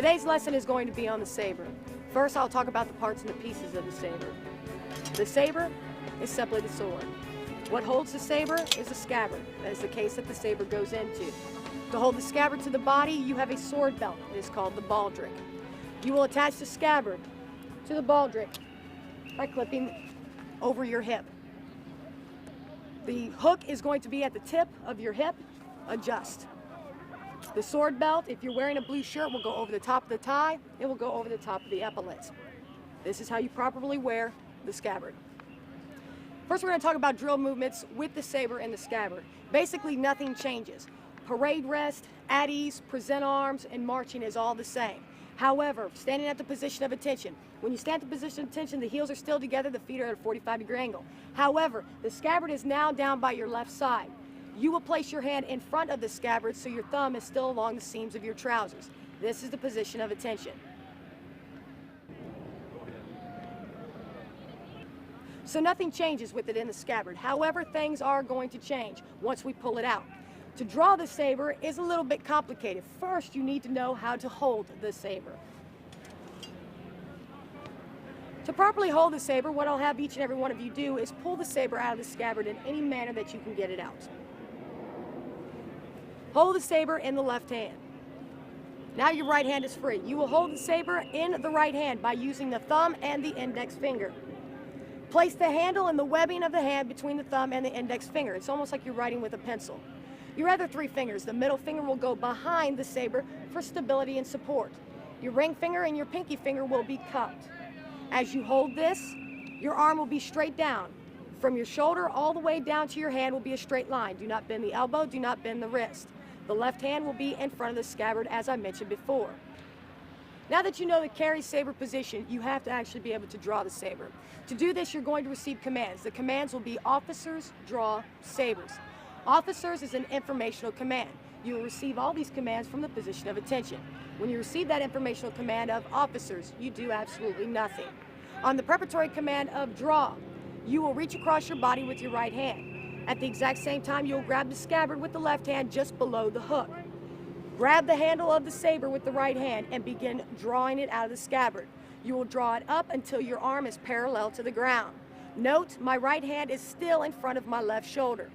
Today's lesson is going to be on the saber. First, I'll talk about the parts and the pieces of the saber. The saber is simply the sword. What holds the saber is a scabbard. That is the case that the saber goes into. To hold the scabbard to the body, you have a sword belt. It is called the baldric. You will attach the scabbard to the baldric by clipping over your hip. The hook is going to be at the tip of your hip. Adjust. The sword belt, if you're wearing a blue shirt, will go over the top of the tie. It will go over the top of the epaulets. This is how you properly wear the scabbard. First, we're going to talk about drill movements with the saber and the scabbard. Basically, nothing changes. Parade rest, at ease, present arms, and marching is all the same. However, standing at the position of attention. When you stand at the position of attention, the heels are still together, the feet are at a 45-degree angle. However, the scabbard is now down by your left side. You will place your hand in front of the scabbard so your thumb is still along the seams of your trousers. This is the position of attention. So nothing changes with it in the scabbard. However, things are going to change once we pull it out. To draw the saber is a little bit complicated. First, you need to know how to hold the saber. To properly hold the saber, what I'll have each and every one of you do is pull the saber out of the scabbard in any manner that you can get it out. Hold the saber in the left hand. Now your right hand is free. You will hold the saber in the right hand by using the thumb and the index finger. Place the handle and the webbing of the hand between the thumb and the index finger. It's almost like you're writing with a pencil. Your other three fingers, the middle finger will go behind the saber for stability and support. Your ring finger and your pinky finger will be cupped. As you hold this, your arm will be straight down. From your shoulder all the way down to your hand will be a straight line. Do not bend the elbow, do not bend the wrist. The left hand will be in front of the scabbard, as I mentioned before. Now that you know the carry saber position, you have to actually be able to draw the saber. To do this, you're going to receive commands. The commands will be officers, draw, sabers. Officers is an informational command. You will receive all these commands from the position of attention. When you receive that informational command of officers, you do absolutely nothing. On the preparatory command of draw, you will reach across your body with your right hand. At the exact same time, you'll grab the scabbard with the left hand just below the hook. Grab the handle of the saber with the right hand and begin drawing it out of the scabbard. You will draw it up until your arm is parallel to the ground. Note, my right hand is still in front of my left shoulder.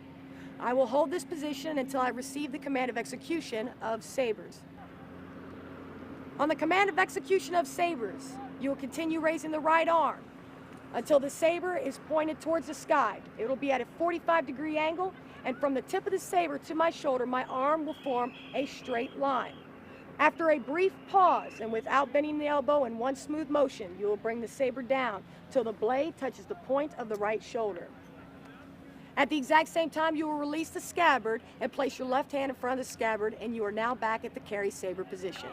I will hold this position until I receive the command of execution of sabers. On the command of execution of sabers, you will continue raising the right arm until the saber is pointed towards the sky. It will be at a 45-degree angle, and from the tip of the saber to my shoulder, my arm will form a straight line. After a brief pause and without bending the elbow in one smooth motion, you will bring the saber down till the blade touches the point of the right shoulder. At the exact same time, you will release the scabbard and place your left hand in front of the scabbard, and you are now back at the carry saber position.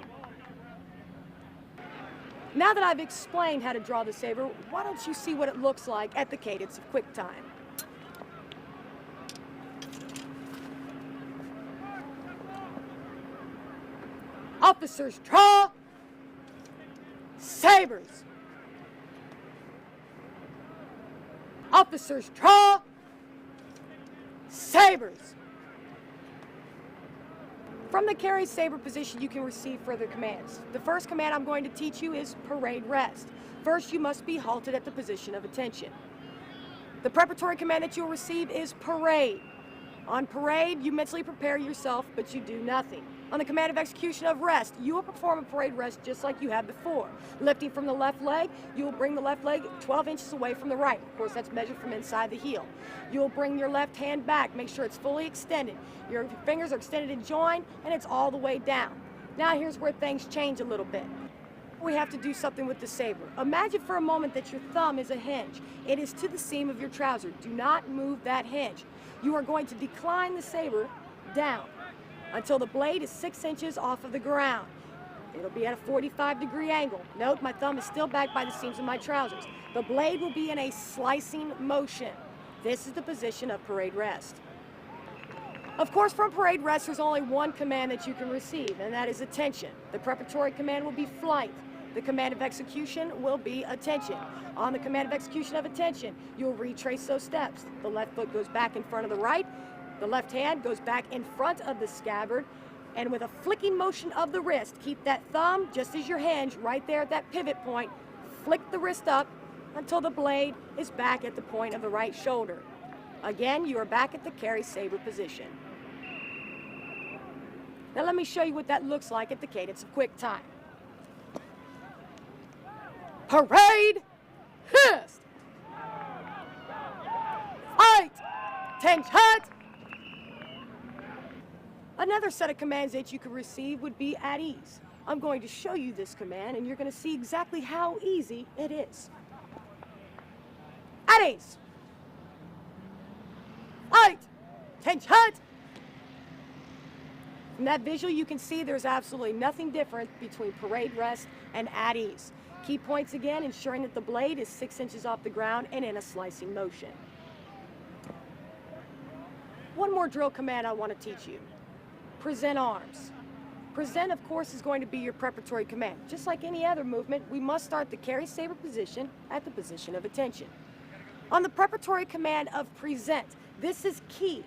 Now that I've explained how to draw the saber, why don't you see what it looks like at the cadence of quick time? Officers, draw! Sabers! Officers, draw! Sabers! From the carry saber position, you can receive further commands. The first command I'm going to teach you is parade rest. First, you must be halted at the position of attention. The preparatory command that you'll receive is parade. On parade, you mentally prepare yourself, but you do nothing. On the command of execution of rest, you will perform a parade rest just like you have before. Lifting from the left leg, you will bring the left leg 12 inches away from the right. Of course, that's measured from inside the heel. You will bring your left hand back, make sure it's fully extended. Your fingers are extended and joined, and it's all the way down. Now here's where things change a little bit. We have to do something with the saber. Imagine for a moment that your thumb is a hinge. It is to the seam of your trouser. Do not move that hinge. You are going to decline the saber down until the blade is 6 inches off of the ground. It'll be at a 45-degree angle. Note, my thumb is still back by the seams of my trousers. The blade will be in a slicing motion. This is the position of parade rest. Of course, from parade rest, there's only one command that you can receive, and that is attention. The preparatory command will be flight. The command of execution will be attention. On the command of execution of attention, you'll retrace those steps. The left foot goes back in front of the right. The left hand goes back in front of the scabbard. And with a flicking motion of the wrist, keep that thumb just as your hinge right there at that pivot point. Flick the wrist up until the blade is back at the point of the right shoulder. Again, you are back at the carry saber position. Now let me show you what that looks like at the cadence of quick time. Parade, hist, fight, tension. Another set of commands that you could receive would be at ease. I'm going to show you this command and you're going to see exactly how easy it is. At ease, fight, tension. From that visual, you can see there's absolutely nothing different between parade rest and at ease. Key points again, ensuring that the blade is 6 inches off the ground and in a slicing motion. One more drill command I want to teach you. Present arms. Present, of course, is going to be your preparatory command. Just like any other movement, we must start the carry saber position at the position of attention. On the preparatory command of present, this is key.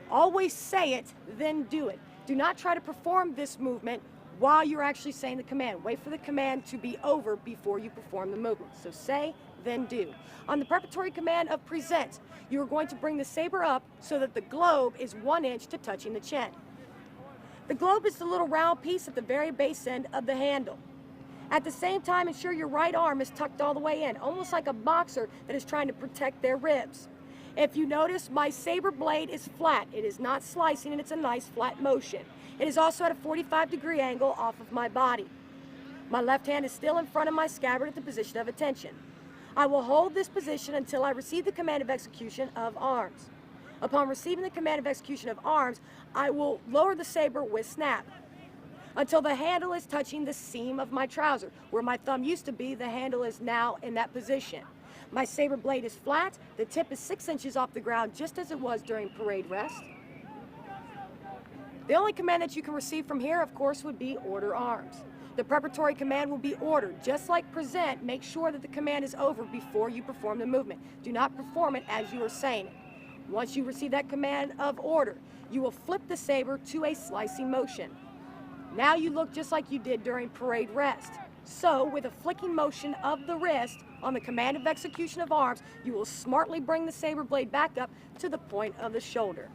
Always say it, then do it. Do not try to perform this movement while you're actually saying the command. Wait for the command to be over before you perform the movement. So say, then do. On the preparatory command of present, you're going to bring the saber up so that the globe is 1 inch to touching the chin. The globe is the little round piece at the very base end of the handle. At the same time, ensure your right arm is tucked all the way in, almost like a boxer that is trying to protect their ribs. If you notice, my saber blade is flat. It is not slicing, and it's a nice flat motion. It is also at a 45-degree angle off of my body. My left hand is still in front of my scabbard at the position of attention. I will hold this position until I receive the command of execution of arms. Upon receiving the command of execution of arms, I will lower the saber with snap until the handle is touching the seam of my trouser. Where my thumb used to be, the handle is now in that position. My saber blade is flat, the tip is 6 inches off the ground, just as it was during parade rest. The only command that you can receive from here, of course, would be order arms. The preparatory command will be ordered. Just like present, make sure that the command is over before you perform the movement. Do not perform it as you are saying it. Once you receive that command of order, you will flip the saber to a slicing motion. Now you look just like you did during parade rest. So, with a flicking motion of the wrist on the command of execution of arms, you will smartly bring the saber blade back up to the point of the shoulder.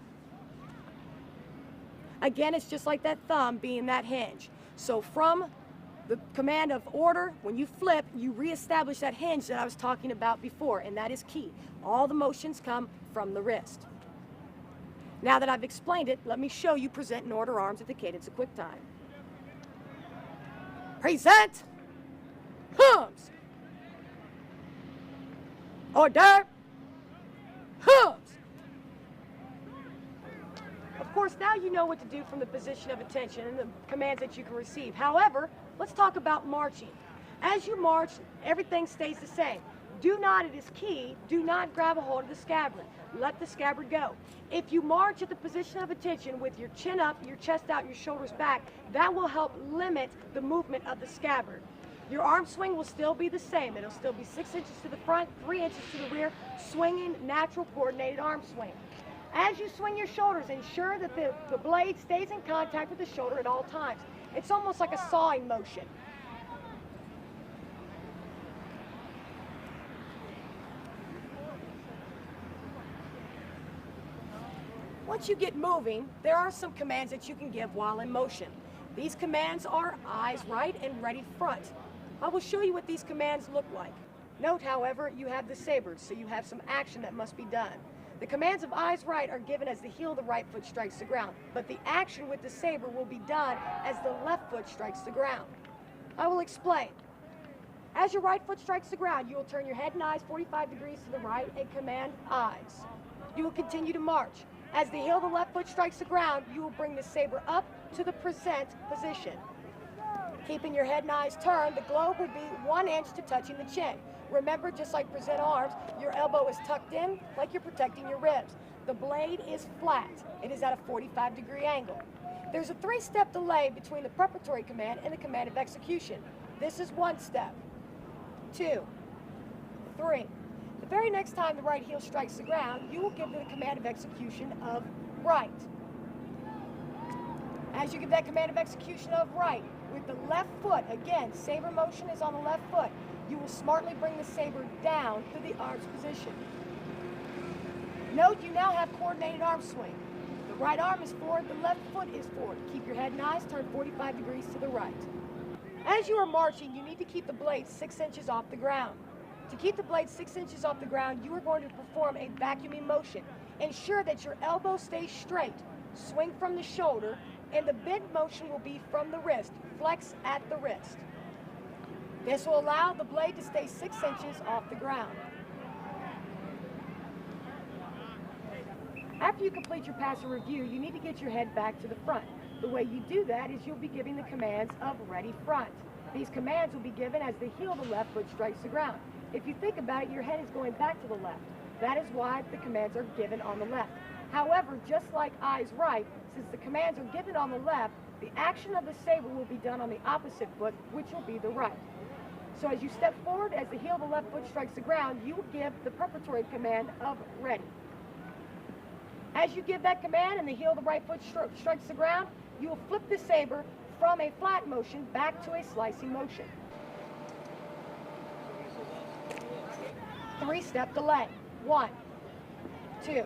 Again, it's just like that thumb being that hinge. So from the command of order, when you flip, you reestablish that hinge that I was talking about before, and that is key. All the motions come from the wrist. Now that I've explained it, let me show you present and order arms at the cadence of quick time. Present, arms. Order, arms. Of course, now you know what to do from the position of attention and the commands that you can receive. However, let's talk about marching. As you march, everything stays the same. Do not, it is key, do not grab a hold of the scabbard. Let the scabbard go. If you march at the position of attention with your chin up, your chest out, your shoulders back, that will help limit the movement of the scabbard. Your arm swing will still be the same. It'll still be 6 inches to the front, 3 inches to the rear, swinging, natural, coordinated arm swing. As you swing your shoulders, ensure that the blade stays in contact with the shoulder at all times. It's almost like a sawing motion. Once you get moving, there are some commands that you can give while in motion. These commands are eyes right and ready front. I will show you what these commands look like. Note, however, you have the sabers, so you have some action that must be done. The commands of eyes right are given as the heel of the right foot strikes the ground, but the action with the saber will be done as the left foot strikes the ground. I will explain. As your right foot strikes the ground, you will turn your head and eyes 45 degrees to the right and command eyes. You will continue to march. As the heel of the left foot strikes the ground, you will bring the saber up to the present position. Keeping your head and eyes turned, the globe will be 1 inch to touching the chin. Remember, just like present arms, your elbow is tucked in like you're protecting your ribs. The blade is flat. It is at a 45-degree angle. There's a 3-step delay between the preparatory command and the command of execution. This is 1 step, 2, 3. The very next time the right heel strikes the ground, you will give the command of execution of right. As you give that command of execution of right, with the left foot, again, saber motion is on the left foot, you will smartly bring the saber down to the arm's position. Note you now have coordinated arm swing. The right arm is forward, the left foot is forward. Keep your head and eyes turned 45 degrees to the right. As you are marching, you need to keep the blade 6 inches off the ground. To keep the blade 6 inches off the ground, you are going to perform a vacuuming motion. Ensure that your elbow stays straight. Swing from the shoulder, and the bend motion will be from the wrist. Flex at the wrist. This will allow the blade to stay 6 inches off the ground. After you complete your pass and review, you need to get your head back to the front. The way you do that is you'll be giving the commands of ready front. These commands will be given as the heel of the left foot strikes the ground. If you think about it, your head is going back to the left. That is why the commands are given on the left. However, just like eyes right, since the commands are given on the left, the action of the saber will be done on the opposite foot, which will be the right. So as you step forward, as the heel of the left foot strikes the ground, you will give the preparatory command of ready. As you give that command and the heel of the right foot strikes the ground, you will flip the saber from a flat motion back to a slicing motion. 3-step delay. 1, 2,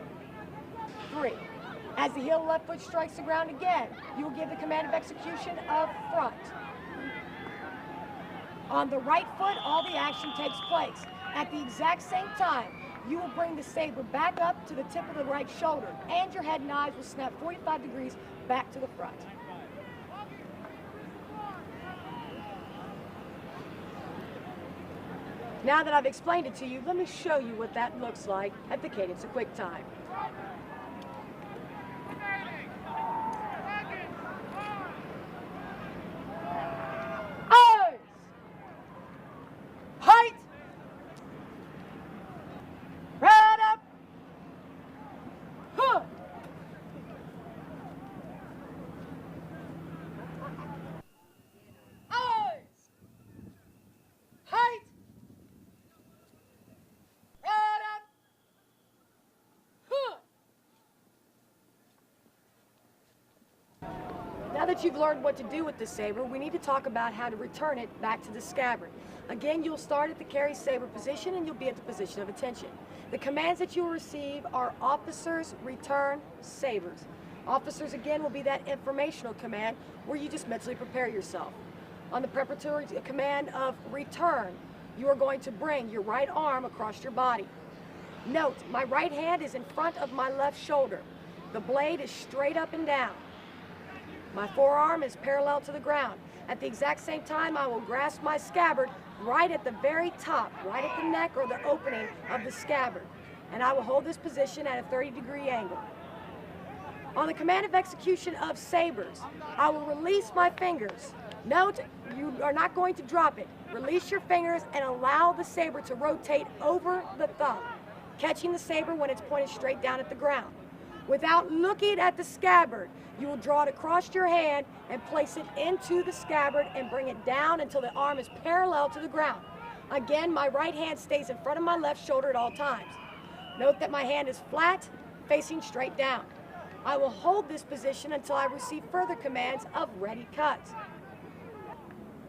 3. As the heel of the left foot strikes the ground again, you will give the command of execution of front. On the right foot, all the action takes place. At the exact same time, you will bring the saber back up to the tip of the right shoulder, and your head and eyes will snap 45 degrees back to the front. Now that I've explained it to you, let me show you what that looks like at the cadence of quick time. Eyes! Height! Right up! Huh! Eyes! Height! Now that you've learned what to do with the saber, we need to talk about how to return it back to the scabbard. Again, you'll start at the carry saber position and you'll be at the position of attention. The commands that you will receive are officers, return, sabers. Officers, again, will be that informational command where you just mentally prepare yourself. On the preparatory command of return, you are going to bring your right arm across your body. Note, my right hand is in front of my left shoulder. The blade is straight up and down. My forearm is parallel to the ground. At the exact same time, I will grasp my scabbard right at the very top, right at the neck or the opening of the scabbard. And I will hold this position at a 30-degree angle. On the command of execution of sabers, I will release my fingers. Note, you are not going to drop it. Release your fingers and allow the saber to rotate over the thumb, catching the saber when it's pointed straight down at the ground. Without looking at the scabbard, you will draw it across your hand and place it into the scabbard and bring it down until the arm is parallel to the ground. Again, my right hand stays in front of my left shoulder at all times. Note that my hand is flat, facing straight down. I will hold this position until I receive further commands of ready cut.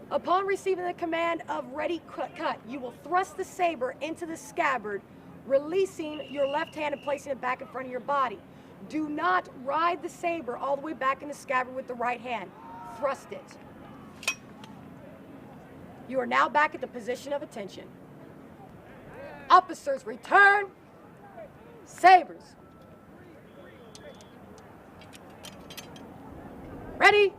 Upon receiving the command of ready cut, you will thrust the saber into the scabbard, releasing your left hand and placing it back in front of your body. Do not ride the saber all the way back in the scabbard with the right hand. Thrust it. You are now back at the position of attention. Officers return. Sabers. Ready?